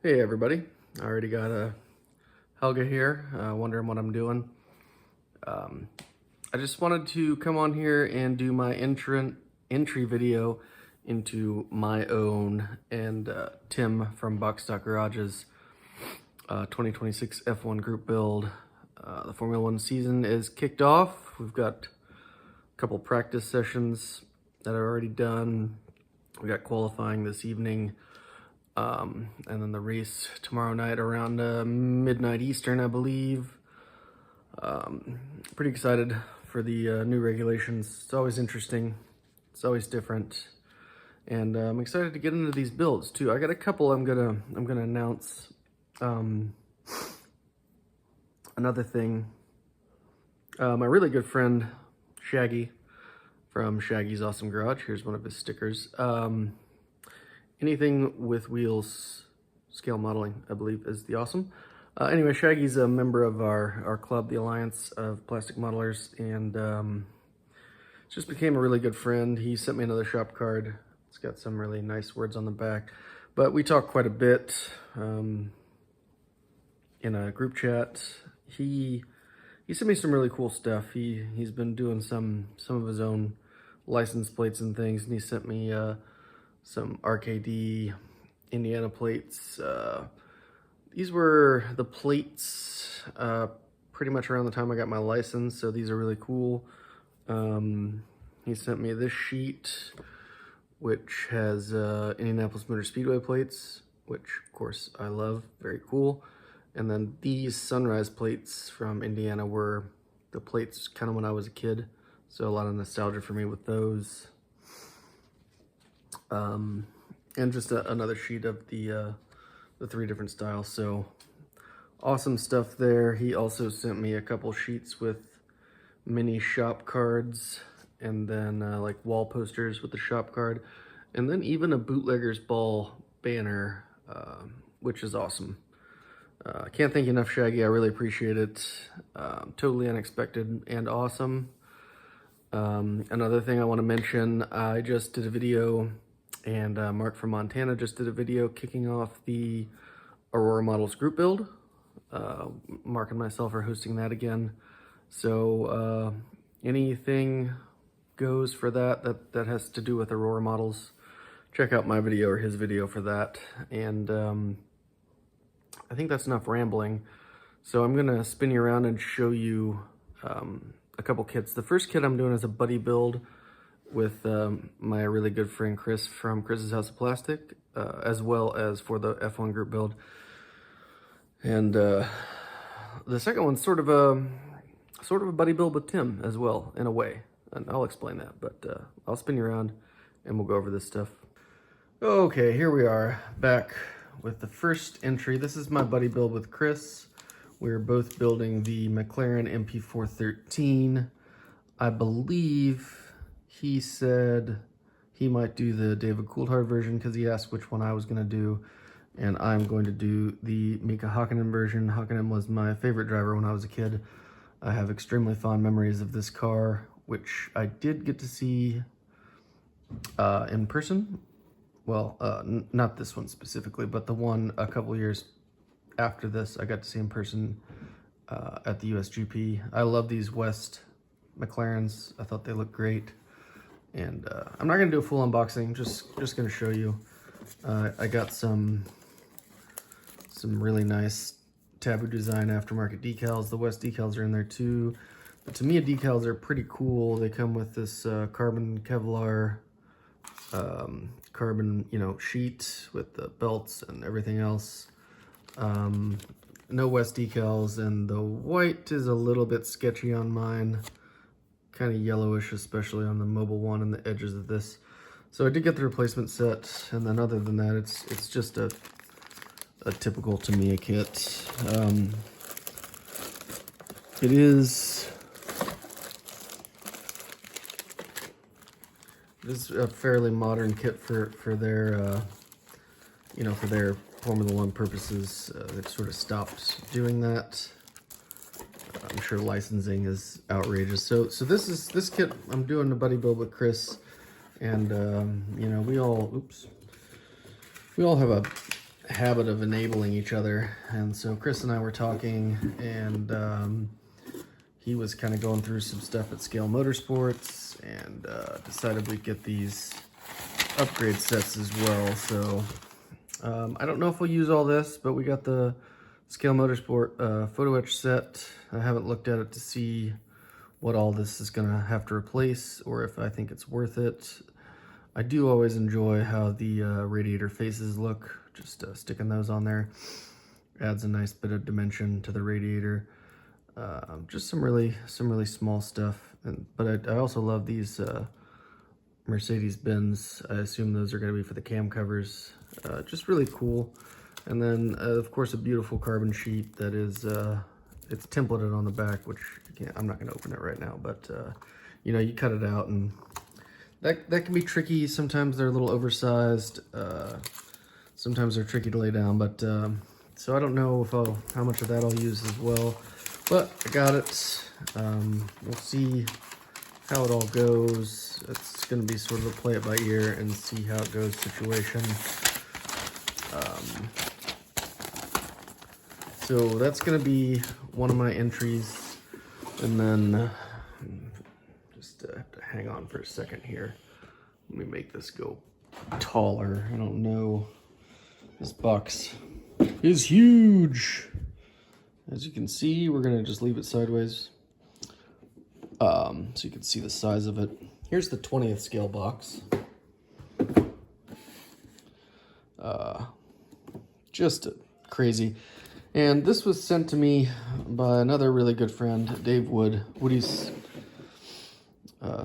Hey everybody, I already got Helga here, wondering what I'm doing. I just wanted to come on here and do my entry video into my own and Tim from Box Stock Garage's 2026 F1 group build. The Formula One season is kicked off. We've got a couple practice sessions that are already done. We got qualifying this evening. And then the race tomorrow night around midnight Eastern, I believe. Pretty excited for the new regulations. It's always interesting. It's always different, and I'm excited to get into these builds too. I got a couple. I'm gonna announce. Another thing. My really good friend Shaggy from Shaggy's Awesome Garage. Here's one of his stickers. Anything with wheels, scale modeling, I believe, is the awesome. Anyway, Shaggy's a member of our club, the Alliance of Plastic Modelers, and just became a really good friend. He sent me another shop card. It's got some really nice words on the back. But we talked quite a bit in a group chat. He sent me some really cool stuff. He's been doing some of his own license plates and things, and he sent me some RKD Indiana plates. These were the plates pretty much around the time I got my license, so these are really cool. He sent me this sheet, which has Indianapolis Motor Speedway plates, which of course I love, very cool. And then these Sunrise plates from Indiana were the plates kind of when I was a kid, so a lot of nostalgia for me with those. And just another sheet of the 3 different styles. So awesome stuff there. He also sent me a couple sheets with mini shop cards, and then like wall posters with the shop card, and then even a Bootlegger's Ball banner, which is awesome. Can't thank you enough, Shaggy. I really appreciate it. Totally unexpected and awesome. Another thing I want to mention, I just did a video, and Mark from Montana just did a video kicking off the Aurora Models group build. Mark and myself are hosting that again. So anything goes for that has to do with Aurora Models. Check out my video or his video for that. And I think that's enough rambling. So I'm gonna spin you around and show you a couple kits. The first kit I'm doing is a buddy build with my really good friend Chris from Chris's House of Plastic, as well as for the F1 group build. And the second one's sort of a buddy build with Tim as well, in a way. And I'll explain that, but I'll spin you around and we'll go over this stuff. Okay, here we are, back with the first entry. This is my buddy build with Chris. We're both building the McLaren MP413. I believe he said he might do the David Coulthard version because he asked which one I was going to do, and I'm going to do the Mika Hakkinen version. Hakkinen was my favorite driver when I was a kid. I have extremely fond memories of this car, which I did get to see in person. Well, not this one specifically, but the one a couple years after this I got to see in person at the USGP. I love these West McLarens. I thought they looked great. And I'm not gonna do a full unboxing, just gonna show you. I got some really nice Taboo Design aftermarket decals. The West decals are in there too. The Tamiya decals are pretty cool. They come with this carbon Kevlar carbon, sheet with the belts and everything else. No West decals, and the white is a little bit sketchy on mine. Kind of yellowish, especially on the mobile one and the edges of this. So I did get the replacement set, and then other than that, it's just a typical Tamiya kit. It is a fairly modern kit for their for their Formula One purposes. They've sort of stopped doing that. I'm sure licensing is outrageous. So this kit I'm doing a buddy build with Chris, and we all have habit of enabling each other. And so Chris and I were talking, and he was kind of going through some stuff at Scale Motorsports, and decided we'd get these upgrade sets as well. So I don't know if we'll use all this, but we got the Scale Motorsport photo etch set. I haven't looked at it to see what all this is gonna have to replace, or if I think it's worth it. I do always enjoy how the radiator faces look. Just sticking those on there adds a nice bit of dimension to the radiator. Just some really small stuff, but I also love these Mercedes-Benz. I assume those are going to be for the cam covers. Just really cool. And then of course a beautiful carbon sheet that is it's templated on the back, which I'm not going to open it right now, but you know, you cut it out, and that can be tricky. Sometimes they're a little oversized. Sometimes they're tricky to lay down, but so I don't know if how much of that I'll use as well, but I got it. We'll see how it all goes. It's going to be sort of a play it by ear and see how it goes situation. So that's going to be one of my entries, and then just have to hang on for a second here. Let me make this go taller. I don't know. This box is huge. As you can see, we're gonna just leave it sideways so you can see the size of it. Here's the 20th scale box. Just crazy. And this was sent to me by another really good friend, Dave Wood, Woody's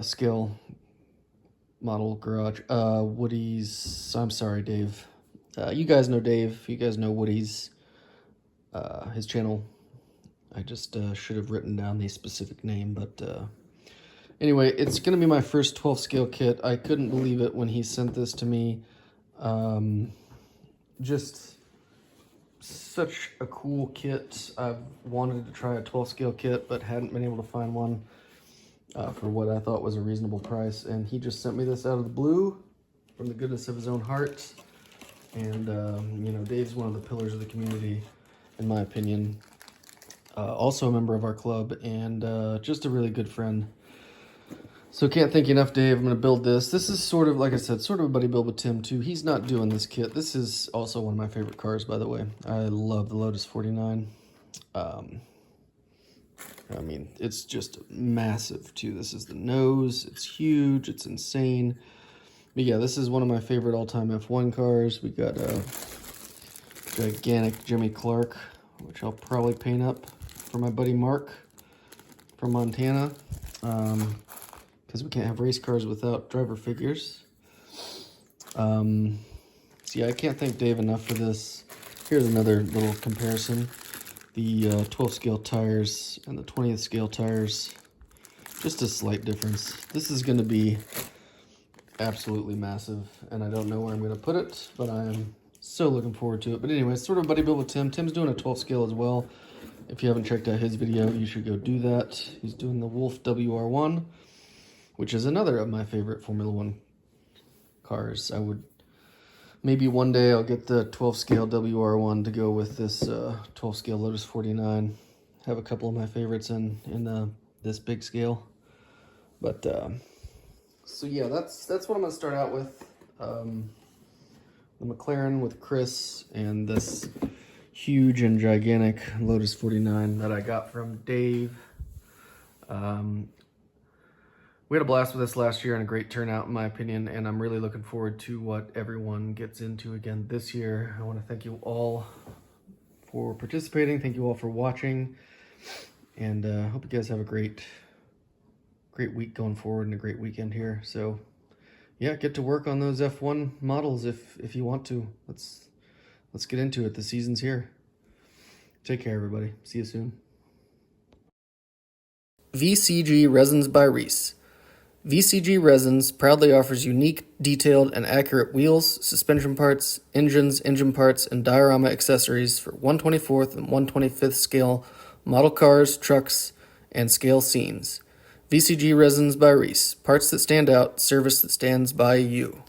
scale model garage. I'm sorry, Dave. You guys know Dave. You guys know Woody's, his channel. I just should have written down the specific name, but anyway, it's going to be my first 12 scale kit. I couldn't believe it when he sent this to me. Just such a cool kit. I've wanted to try a 12 scale kit, but hadn't been able to find one for what I thought was a reasonable price. And he just sent me this out of the blue from the goodness of his own heart. And, you know, Dave's one of the pillars of the community, in my opinion. Also a member of our club, and just a really good friend. So can't thank you enough, Dave. I'm going to build this. This is sort of, like I said, sort of a buddy build with Tim, too. He's not doing this kit. This is also one of my favorite cars, by the way. I love the Lotus 49. I mean, it's just massive, too. This is the nose. It's huge. It's insane. But yeah, this is one of my favorite all-time F1 cars. We got a gigantic Jimmy Clark, which I'll probably paint up for my buddy Mark from Montana, because we can't have race cars without driver figures. So yeah, I can't thank Dave enough for this. Here's another little comparison. The 12 scale tires and the 20th scale tires. Just a slight difference. This is going to be absolutely massive, and I don't know where I'm going to put it, but I am so looking forward to it. But anyway, it's sort of a buddy build with Tim. Tim's doing a 12 scale as well. If you haven't checked out his video, you should go do that. He's doing the Wolf WR1, which is another of my favorite Formula One cars. Maybe one day I'll get the 12 scale WR1 to go with this 12 scale Lotus 49. Have a couple of my favorites in this big scale. But so yeah, that's what I'm gonna start out with. The McLaren with Chris, and this huge and gigantic Lotus 49 that I got from Dave. We had a blast with this last year and a great turnout, in my opinion, and I'm really looking forward to what everyone gets into again this year. I want to thank you all for participating. Thank you all for watching, and I hope you guys have a great week going forward and a great weekend here. So yeah, get to work on those F1 models if you want to. Let's get into it. The season's here. Take care, everybody. See you soon. VCG Resins by Reese. VCG Resins proudly offers unique, detailed, and accurate wheels, suspension parts, engines, engine parts, and diorama accessories for 1/24th and 1/25th scale model cars, trucks, and scale scenes. VCG Resins by Reese. Parts that stand out, service that stands by you.